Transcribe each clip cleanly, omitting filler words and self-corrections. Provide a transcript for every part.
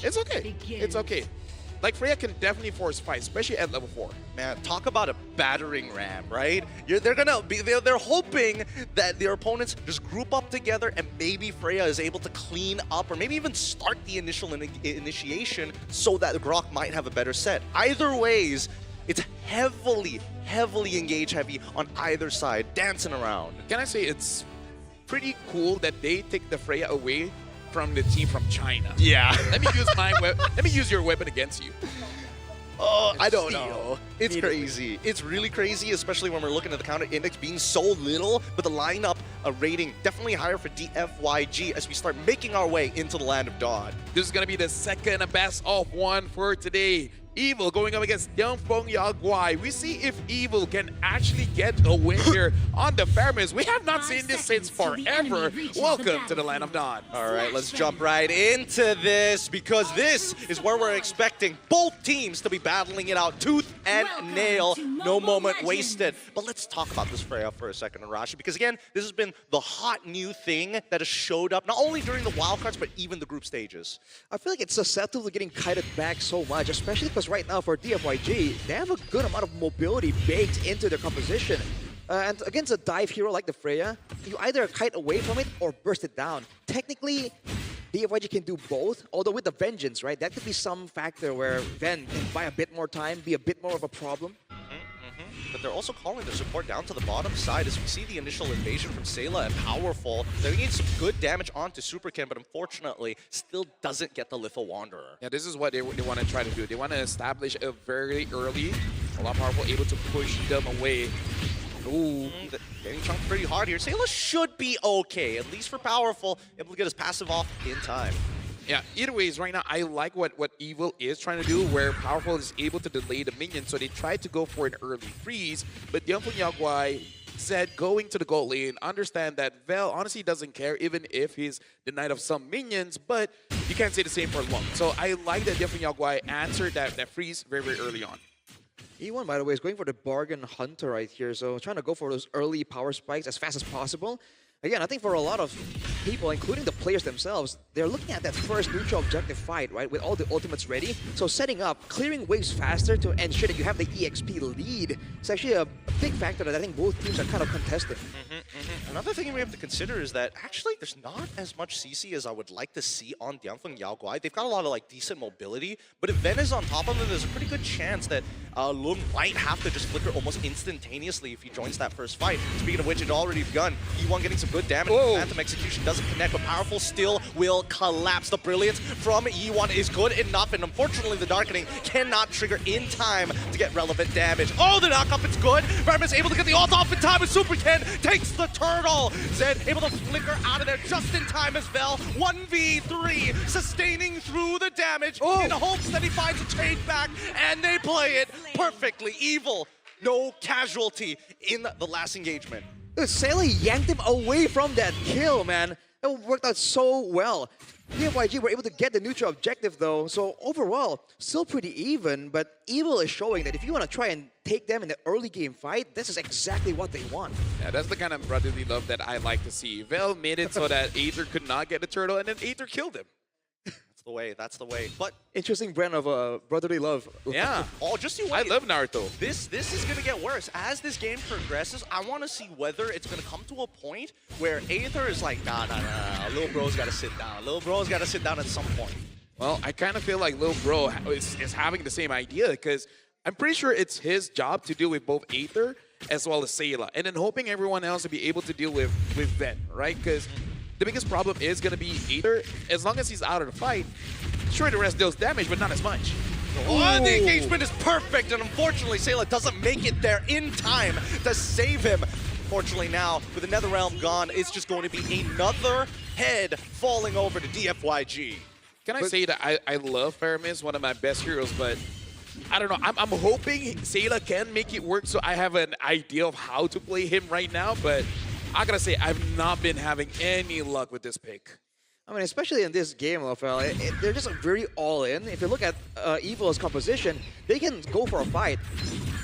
It's okay. It's okay. Like, Freya can definitely force fight, especially at level 4. Man, talk about a battering ram, right? They're hoping that their opponents just group up together and maybe Freya is able to clean up or maybe even start the initial initiation so that Grok might have a better set. Either ways, it's heavily engage heavy on either side, dancing around. Can I say it's pretty cool that they take the Freya away from the team from China? Yeah. Let me use let me use your weapon against you. Oh, I don't know. It's crazy. It's really crazy, especially when we're looking at the counter index being so little, but the lineup rating definitely higher for DFYG as we start making our way into the Land of Dawn. This is going to be the second best of one for today. Evil going up against Dianfengyaoguai. We see if Evil can actually get a win here on the Fairness. We have not seen this since forever. Welcome to the Land of Dawn. All right, let's jump right into this because this is where we're expecting both teams to be battling it out tooth and nail. No moment wasted. But let's talk about this Freya for a second, Arashi, because again, this has been the hot new thing that has showed up not only during the wildcards, but even the group stages. I feel like it's susceptible to getting kited back so much, especially because right now for DFYG, they have a good amount of mobility baked into their composition. And against a dive hero like the Freya, you either kite away from it or burst it down. Technically, DFYG can do both, although with the Vengeance, right? That could be some factor where Ven can buy a bit more time, be a bit more of a problem. But they're also calling their support down to the bottom side as we see the initial invasion from Sayla and Powerful. They need some good damage onto Superkin, but unfortunately still doesn't get the Lethal Wanderer. Yeah, this is what they want to try to do. They want to establish a very early, a lot Powerful, able to push them away. Ooh. Getting chunked pretty hard here. Sayla should be okay, at least for Powerful, able to get his passive off in time. Yeah, either ways, right now, I like what Evil is trying to do, where Powerful is able to delay the minions, so they tried to go for an early freeze, but Dianfengyaoguai said going to the gold lane, understand that Vel honestly doesn't care, even if he's denied of some minions, but you can't say the same for long. So I like that Dianfengyaoguai answered that freeze very early on. E1, by the way, is going for the bargain hunter right here, so trying to go for those early power spikes as fast as possible. Again, I think for a lot of people, including the players themselves, they're looking at that first neutral objective fight, right, with all the ultimates ready. So setting up, clearing waves faster to ensure that you have the EXP lead is actually a big factor that I think both teams are kind of contesting. Another thing we have to consider is that actually there's not as much CC as I would like to see on Dianfengyaoguai. They've got a lot of like decent mobility, but if Ven is on top of it, there's a pretty good chance that Lung might have to just flicker almost instantaneously if he joins that first fight. Speaking of which, it already begun. E1 getting some good damage. Phantom Execution doesn't connect, but Powerful still will collapse. The Brilliance from E1 is good enough, and unfortunately the Darkening cannot trigger in time to get relevant damage. Oh, the knock-up, it's good. Vermin's able to get the ult off in time, and Superkin takes the turtle. Zed able to flicker out of there just in time as Vel. 1v3, sustaining through the damage in hopes that he finds a trade back, and they play it perfectly. Evil, no casualty in the last engagement. Dude, Sayla yanked him away from that kill, man. It worked out so well. DFYG were able to get the neutral objective though, so overall, still pretty even, but Evil is showing that if you want to try and take them in the early game fight, this is exactly what they want. Yeah, that's the kind of brotherly love that I like to see. Vel made it so that Aether could not get the turtle, and then Aether killed him. That's the way. But interesting brand of brotherly love. Yeah. Oh, just you wait. I love Naruto. This is gonna get worse. As this game progresses, I want to see whether it's gonna come to a point where Aether is like, nah. Little bro's gotta sit down. Little bro's gotta sit down at some point. Well, I kind of feel like Lil Bro is having the same idea, because I'm pretty sure it's his job to deal with both Aether as well as Sayla, and then hoping everyone else to be able to deal with Ven, right? Because the biggest problem is going to be Aether. As long as he's out of the fight, sure, the rest deals damage, but not as much. Oh, the engagement is perfect, and unfortunately, Sayla doesn't make it there in time to save him. Fortunately now, with the Netherrealm gone, it's just going to be another head falling over to DFYG. Can I say that I love Faramis, one of my best heroes, but I don't know. I'm hoping Sayla can make it work, so I have an idea of how to play him right now, but I gotta say, I've not been having any luck with this pick. I mean, especially in this game, Rafael, they're just very all-in. If you look at Evil's composition, they can go for a fight,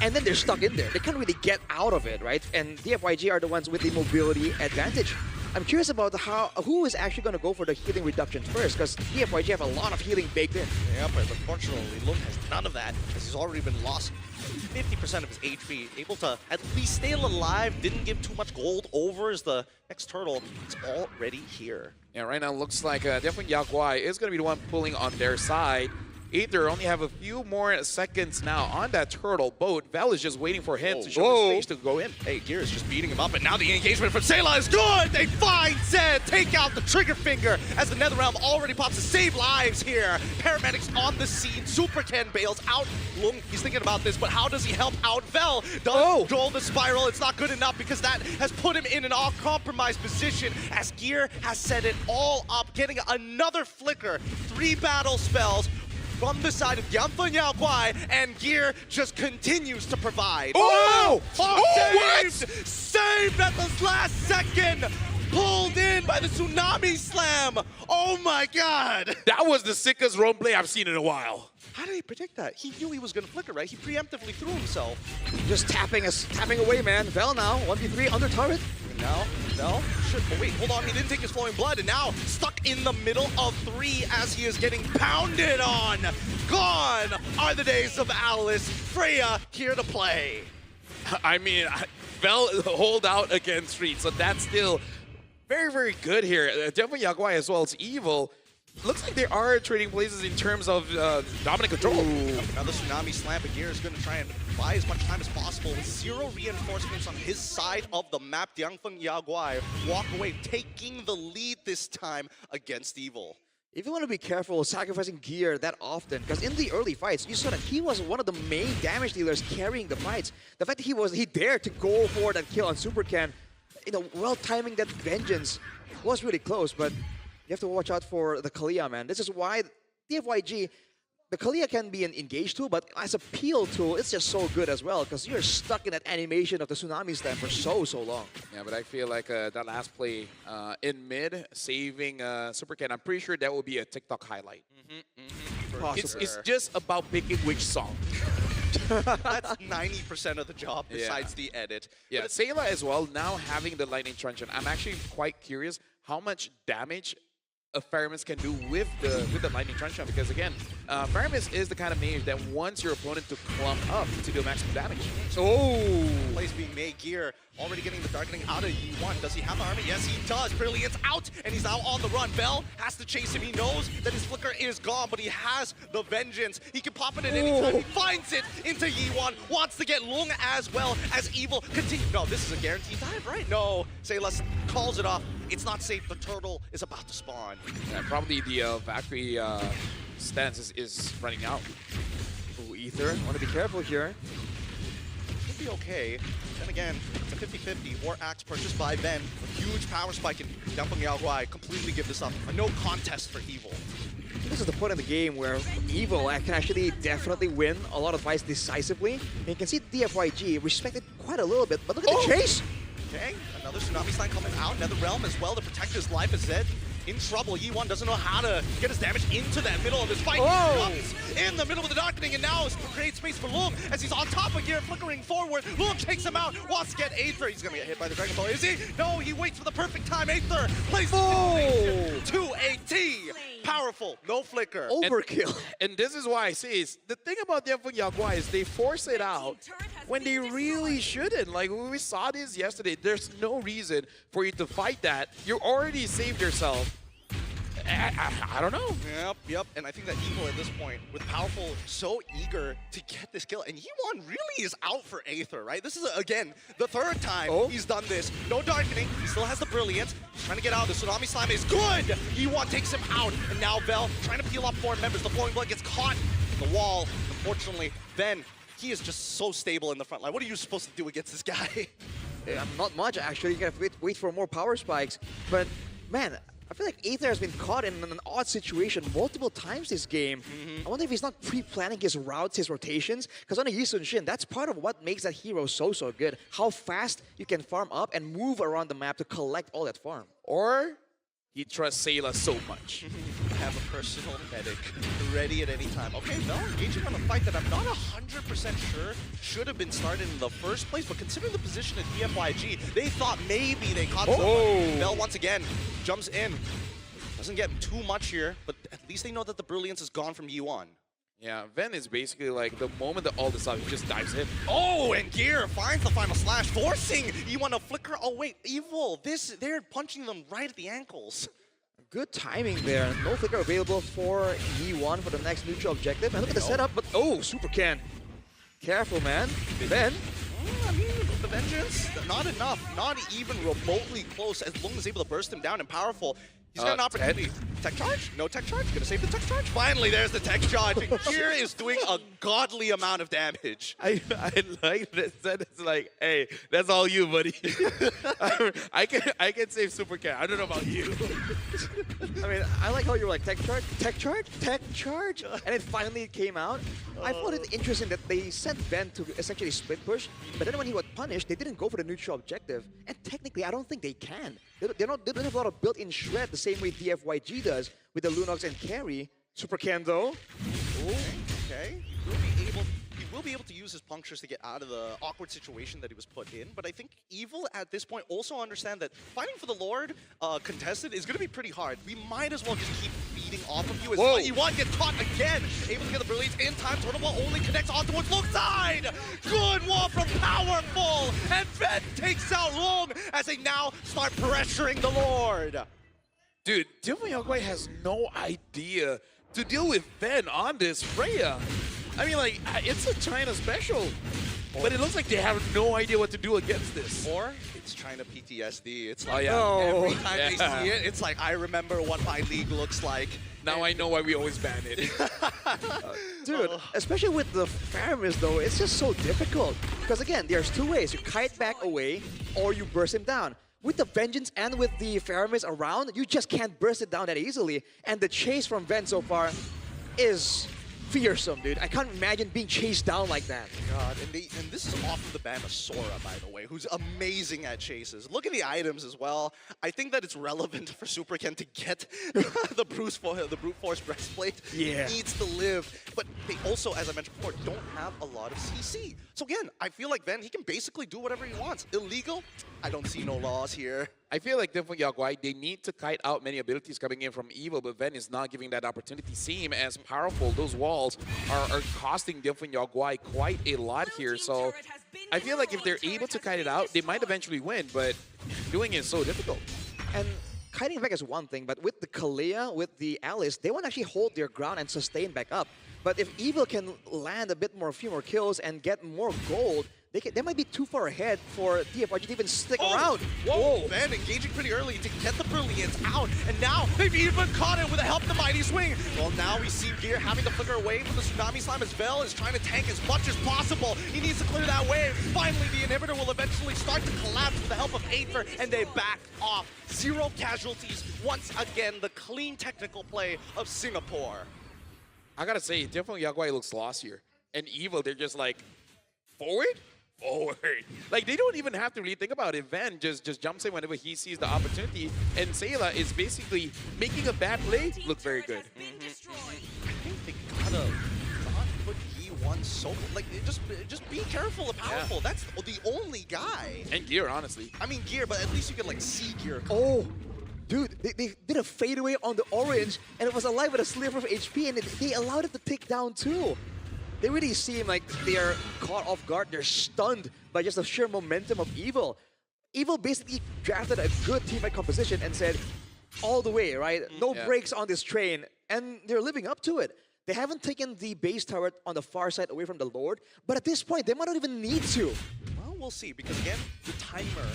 and then they're stuck in there. They can't really get out of it, right? And DFYG are the ones with the mobility advantage. I'm curious about who is actually going to go for the healing reduction first, because DFYG have a lot of healing baked in. Yeah, but unfortunately, Lung has none of that, as he's already been lost 50% of his HP, able to at least stay alive, didn't give too much gold over as the next turtle. It's already here. Yeah, right now it looks like Dianfengyaoguai is going to be the one pulling on their side. Aether only have a few more seconds now on that turtle boat. Vel is just waiting for him to show his face to go in. Hey, Gear is just beating him up, and now the engagement from Sayla is good! They find Zed, take out the trigger finger as the Netherrealm already pops to save lives here. Paramedics on the scene, Super Ken bails out. Lung, he's thinking about this, but how does he help out Vel? Does control the spiral, it's not good enough because that has put him in an all-compromised position as Gear has set it all up, getting another flicker, 3 battle spells, from the side of Dianfengyaoguai, and Gear just continues to provide. Saved! Saved at the last second! Pulled in by the Tsunami Slam! Oh my god! That was the sickest roam play I've seen in a while. How did he predict that? He knew he was gonna flicker, right? He preemptively threw himself. Just tapping away, man. Vel now, 1v3 under turret. And now, Vel should, oh wait, hold on, he didn't take his flowing blood, and now stuck in the middle of 3 as he is getting pounded on. Gone are the days of Alice. Freya here to play. I mean, Vel hold out against Reed, so that's still very, very good here. Dianfengyaoguai as well as Evil. Looks like they are trading places in terms of dominant control. Now the Tsunami Slam, but Gear is going to try and buy as much time as possible with 0 reinforcements on his side of the map. Dianfengyaoguai walk away, taking the lead this time against Evil. If you want to be careful sacrificing Gear that often, because in the early fights, you saw that he was one of the main damage dealers carrying the fights. The fact that he dared to go for that kill on Super Ken, well timing that vengeance was really close, but you have to watch out for the Kalia, man. This is why DFYG, the Kalia can be an engage tool, but as a peel tool, it's just so good as well, because you're stuck in that animation of the Tsunami Slam for so long. Yeah, but I feel like that last play in mid, saving Super Ken, I'm pretty sure that will be a TikTok highlight. It's just about picking which song. That's 90% of the job besides the edit. Yeah, Sayla as well, now having the Lightning Truncheon, I'm actually quite curious how much damage a Faramis can do with the Lightning Truncheon, because again, Faramis is the kind of mage that wants your opponent to clump up to do maximum damage. Plays being made. Gear already getting the darkening out of E1. Does he have the army? Yes, he does. Brilliant's out, and he's now on the run. Vel has to chase him. He knows that his flicker is gone, but he has the vengeance. He can pop it at any time. He finds it into Yi1. Wants to get Lung as well as Evil. Continue. No, this is a guaranteed dive, right? No. Sayla calls it off. It's not safe. The turtle is about to spawn. Yeah, probably the Valkyrie stance is running out. Ooh, Aether, want to be careful here. Should be okay. Then again, it's a 50-50. War Axe purchased by Ben. A huge power spike, and Dianfengyaoguai completely give this up. A no contest for Evil. This is the point in the game where Evil can actually definitely win a lot of fights decisively. And you can see DFYG respected quite a little bit, but look at the chase! Okay, another Tsunami Slam coming out. Netherrealm as well to protect his life as Zed in trouble. Yi1 doesn't know how to get his damage into that middle of his fight. He comes in the middle of the darkening, and now creates space for Lung as he's on top of Gear, flickering forward. Lung takes him out, wants to get Aether. He's gonna get hit by the Dragon Ball. Is he? No, he waits for the perfect time. Aether plays to a T. Powerful, no flicker. Overkill. And this is why I say the thing about Dianfengyaoguai is they force it out when they really shouldn't. Like we saw this yesterday. There's no reason for you to fight that. You already saved yourself. I don't know. Yep. And I think that Evil at this point, with Powerful so eager to get this kill, and Yi1 really is out for Aether, right? This is, again, the 3rd time he's done this. No darkening. He still has the Brilliance. He's trying to get out. The Tsunami Slam is good. Yi1 takes him out. And now Vel trying to peel up 4 members. The Flowing Blood gets caught in the wall. Unfortunately, Ben, he is just so stable in the front line. What are you supposed to do against this guy? Not much, actually. You gotta wait for more power spikes. But, man, I feel like Aether has been caught in an odd situation multiple times this game. I wonder if he's not pre-planning his routes, his rotations. Because on a Yi Sun-shin, that's part of what makes that hero so good. How fast you can farm up and move around the map to collect all that farm. Or he trusts Sayla so much. Have a personal medic ready at any time. Okay, Vel engaging on a fight that I'm not 100% sure should have been started in the first place, but considering the position of DFYG, they thought maybe they caught someone. Vel once again jumps in. Doesn't get too much here, but at least they know that the brilliance is gone from Yi1. Yeah, Ven is basically like the moment that all this up, he just dives in. Oh, and Gear finds the final slash, forcing Yi1 to flicker. Oh wait, Evil, they're punching them right at the ankles. Good timing there. No flicker available for E1 for the next neutral objective. And look at the setup, but oh, Super Can. Careful, man. Ven. I mean, the Vengeance, not enough. Not even remotely close as long as able to burst him down and powerful. He's got an opportunity. Tech charge? No tech charge? Gonna save the tech charge? Finally, there's the tech charge. And Gear is doing a godly amount of damage. I like that it's like, hey, that's all you, buddy. I can save Super Cat. I don't know about you. I mean, I like how you were like, tech charge, tech charge, tech charge, and it finally came out. I found it interesting that they sent Ben to essentially split push, but then when he was punished, they didn't go for the neutral objective. And technically, I don't think they can. They don't have a lot of built-in shred the same way DFYG does with the Lunox and carry. Super Can though. Okay. He will be able to use his punctures to get out of the awkward situation that he was put in, but I think Evil at this point also understand that fighting for the Lord contested is going to be pretty hard. We might as well just keep feeding off of you as well. E1 gets caught again, able to get the brilliance in time. Turtle Ball only connects onto its low side. Good wall from Powerful, and Ven takes out Long as they now start pressuring the Lord. Dude, Dianfengyaoguai has no idea to deal with Ven on this Freya. I mean, like, it's a China special, but it looks like they have no idea what to do against this. Or it's China PTSD. It's like oh, every time they see it, it's like, I remember what my league looks like. Now I know why we always ban it. Dude, especially with the Faramis though, it's just so difficult. Because again, there's two ways. You kite back away, or you burst him down. With the Vengeance and with the Faramis around, you just can't burst it down that easily. And the chase from Ven so far is fearsome, dude. I can't imagine being chased down like that. God, and this is off of the ban of Sora, by the way, who's amazing at chases. Look at the items as well. I think that it's relevant for Super Ken to get the brute force breastplate. Yeah. He needs to live, but they also, as I mentioned before, don't have a lot of CC. So again, I feel like Ven, he can basically do whatever he wants. Illegal? I don't see no laws here. I feel like Dianfengyaoguai, they need to kite out many abilities coming in from Evil, but Ven is not giving that opportunity. Seem as powerful. Those walls are costing Dianfengyaoguai quite a lot here. So I feel like if they're able to kite it out, they might eventually win, but doing it is so difficult. And kiting back is one thing, but with the Kalea, with the Alice, they want to actually hold their ground and sustain back up. But if Evil can land a few more kills and get more gold, they might be too far ahead for DFYG to even stick around. Whoa, Ven engaging pretty early to get the brilliance out, and now they've even caught it with the help of the Mighty Swing. Well, now we see Gear having to flicker away from the Tsunami Slime as Vel is trying to tank as much as possible. He needs to clear that wave. Finally, the inhibitor will eventually start to collapse with the help of Aether, and they back off. 0 casualties. Once again, the clean technical play of Singapore. I gotta say, Dianfengyaoguai looks lost here. And Evil, they're just like, forward? Forward. Like, they don't even have to really think about it. Ven just jumps in whenever he sees the opportunity. And Sayla is basically making a bad play look very good. I think they gotta not put Yi1 so... Like, just be careful of Powerful. Yeah. That's the only guy. And Gear, honestly. I mean, Gear, but at least you can, like, see Gear. Oh! Dude, they did a fadeaway on the orange, and it was alive with a sliver of HP, and they allowed it to take down too. They really seem like they're caught off guard. They're stunned by just the sheer momentum of Evil. Evil basically drafted a good teammate composition and said, all the way, right? No breaks on this train, and they're living up to it. They haven't taken the base turret on the far side away from the Lord, but at this point, they might not even need to. Well, we'll see, because again, the timer,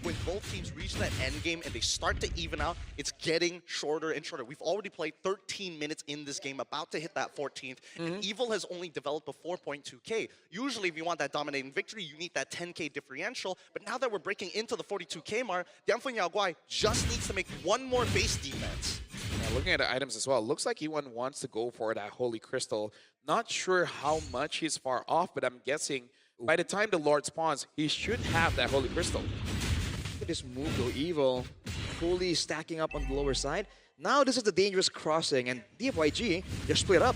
when both teams reach that end game and they start to even out, it's getting shorter and shorter. We've already played 13 minutes in this game, about to hit that 14th, and Evil has only developed a 4.2k. Usually, if you want that dominating victory, you need that 10k differential, but now that we're breaking into the 42k mark, Dianfengyaoguai just needs to make one more base defense. Yeah, looking at the items as well, looks like E1 wants to go for that Holy Crystal. Not sure how much he's far off, but I'm guessing by the time the Lord spawns, he should have that Holy Crystal. Look at this move though, Evil. fully stacking up on the lower side. Now this is the dangerous crossing, and DFYG, they're split up.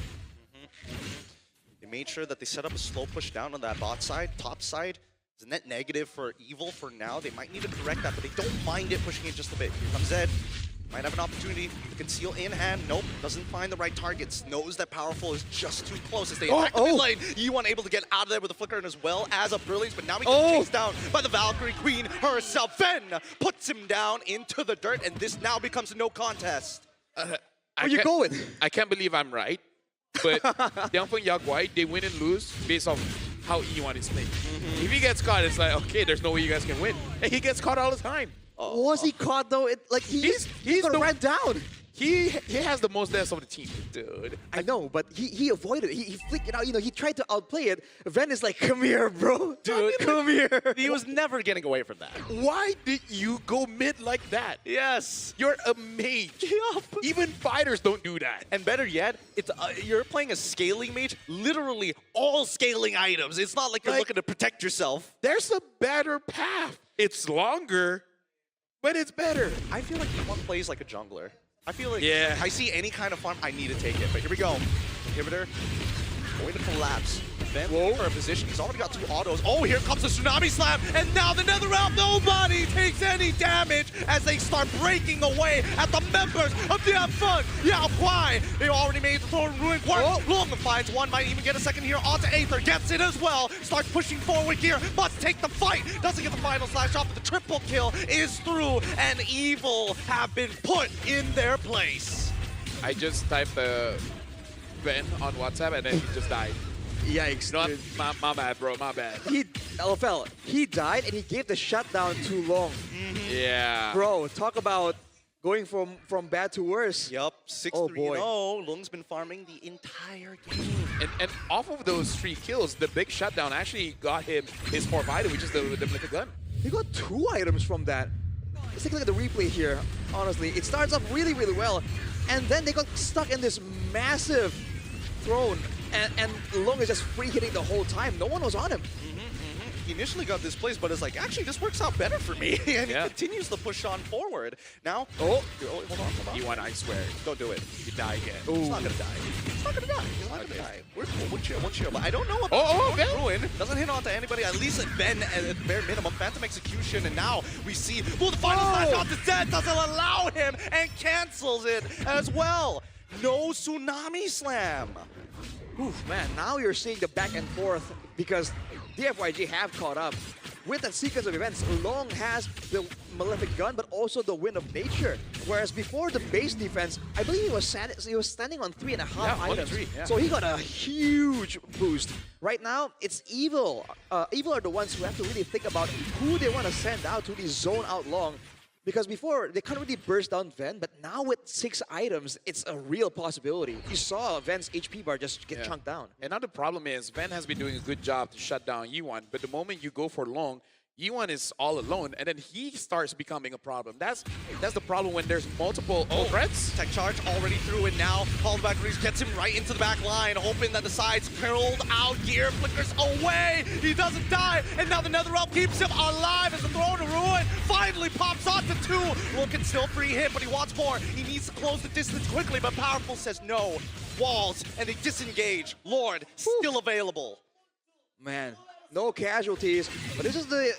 They made sure that they set up a slow push down on that bot side. Top side is a net negative for Evil for now. They might need to correct that, but they don't mind it pushing it just a bit. Here comes Zed. Might have an opportunity to conceal in hand. Nope, doesn't find the right targets. Knows that Powerful is just too close as they attack the mid lane. E1 able to get out of there with a flicker and as well as a Brilliance, but now he gets chased down by the Valkyrie Queen herself. Ven puts him down into the dirt, and this now becomes a no contest. Where you going? I can't believe I'm right, but Dianfengyaoguai, they win and lose based off how E1 is playing. If he gets caught, it's like, okay, there's no way you guys can win. And he gets caught all the time. Was he caught though? He's gonna ran down. He has the most deaths of the team, dude. I know, but he avoided it. He flicked it out. You know, he tried to outplay it. Ven is like, come here, bro. Dude, come here. He was never getting away from that. Why did you go mid like that? Yes. You're a mage. Yup. Even fighters don't do that. And better yet, it's you're playing a scaling mage, literally all scaling items. It's not like you're looking to protect yourself. There's a better path. It's longer, but it's better. I feel like E1 plays like a jungler. I feel like I see any kind of farm, I need to take it. But here we go. Inhibitor going to collapse. Ven for a position. He's already got 2 autos. Oh, here comes the Tsunami Slam. And now the Nether Realm. Nobody takes any damage as they start breaking away at the members of Dianfengyaoguai. They already made the Thorn Ruin work. Long finds one. Might even get a second here onto Aether. Gets it as well. Starts pushing forward here. Must take the fight. Doesn't get the final slash off, but the triple kill is through. And Evil have been put in their place. I just typed Ben on WhatsApp and then he just died. Yikes. Not my bad, bro. My bad. LFL, he died and he gave the shutdown too long. Yeah. Bro, talk about going from bad to worse. Yup, 6-3-0. Lung's been farming the entire game. And off of those 3 kills, the big shutdown actually got him his 4th item, which is the Blinker gun. He got 2 items from that. Let's take a look at the replay here. Honestly, it starts off really, really well. And then they got stuck in this massive throne. And Lung is just free hitting the whole time. No one was on him. He initially got displaced, but it's like, actually, this works out better for me. And he continues to push on forward. Now, hold on. E1, I swear. Don't do it. You die again. He's not going to die. He's not going to die. He's not going to die. We're cool. We'll chill. But I don't know what Ruin doesn't hit onto anybody. At least Ben, at bare minimum, Phantom Execution. And now we see, the final slash off the Zed doesn't allow him and cancels it as well. No Tsunami Slam. Oof, man, now you're seeing the back and forth because DFYG have caught up. With that sequence of events, Long has the Malefic Gun, but also the Wind of Nature. Whereas before the base defense, I believe he was standing on 3.5 items. So he got a huge boost. Right now, it's Evil. Evil are the ones who have to really think about who they want to send out to the zone out Long. Because before, they couldn't really burst down Ven, but now with 6 items, it's a real possibility. You saw Ven's HP bar just get chunked down. And now the problem is, Ven has been doing a good job to shut down E1, but the moment you go for Long, E1 is all alone, and then he starts becoming a problem. That's the problem when there's multiple threats. Tech charge already through it now. Call back Reese gets him right into the back line, hoping that the sides curled out. Gear flickers away. He doesn't die, and now the Nether Realm keeps him alive as the Throne of Ruin finally pops onto 2. Will can still free him, but he wants more. He needs to close the distance quickly, but Powerful says no. Walls, and they disengage. Lord, still available. Man. No casualties, but this is the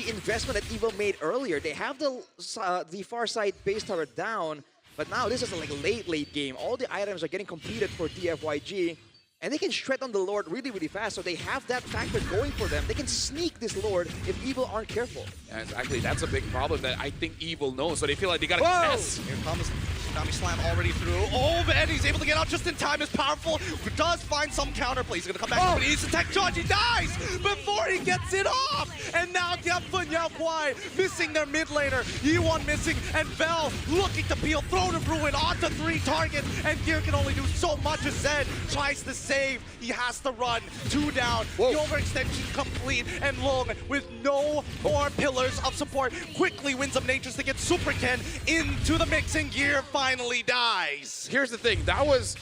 investment that Evil made earlier. They have the far side base tower down, but now this is like a late game. All the items are getting completed for DFYG, and they can shred on the Lord really, really fast, so they have that factor going for them. They can sneak this Lord if Evil aren't careful. Yeah, exactly. That's a big problem that I think Evil knows, so they feel like they gotta contest. Here comes Tsunami Slam already through. Oh, man, he's able to get out just in time. Is Powerful, does find some counterplay. He's gonna come back, but he needs to tech charge. He dies before he gets it off. And now Dianfengyaoguai missing their mid laner. E1 missing, and Bell looking to peel Throne of Ruin onto 3 targets. And Gear can only do so much as Zed tries to save. He has to run. 2 down. The overextension complete, and Long with no more pillars of support quickly wins up Natures to get Super Ken into the mix, and Gear finally dies. Here's the thing, that was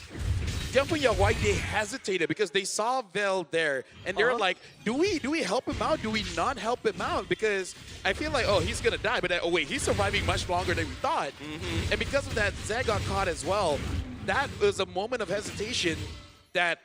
Dianfengyaoguai, they hesitated because they saw Vel there, and they're like, do we help him out? Do we not help him out? Because I feel like, oh, he's gonna die, but oh wait, he's surviving much longer than we thought. And because of that, Zed got caught as well. That was a moment of hesitation that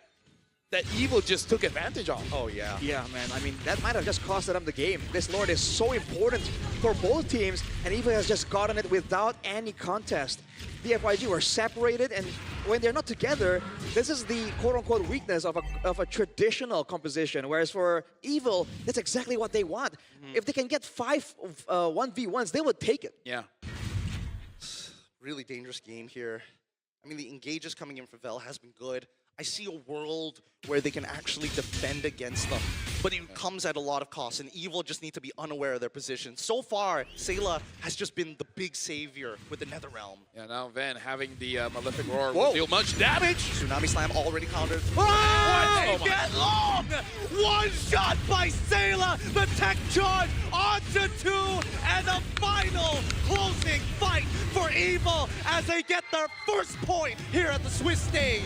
Evil just took advantage of. Oh, yeah. Yeah, man. I mean, that might have just cost them the game. This Lord is so important for both teams, and Evil has just gotten it without any contest. The FYG were separated, and when they're not together, this is the quote-unquote weakness of a traditional composition, whereas for Evil, that's exactly what they want. If they can get 5 1v1s, they would take it. Yeah. Really dangerous game here. I mean, the engages coming in for Vel has been good. I see a world where they can actually defend against them, but it comes at a lot of cost, and Evil just need to be unaware of their position. So far, Sayla has just been the big savior with the Netherrealm. Yeah, now Ven having the Malefic Roar will deal much damage. Tsunami Slam already countered. Oh, my. Get long! One shot by Sayla, the tech charge onto 2, and the final closing fight for Evil as they get their first point here at the Swiss stage.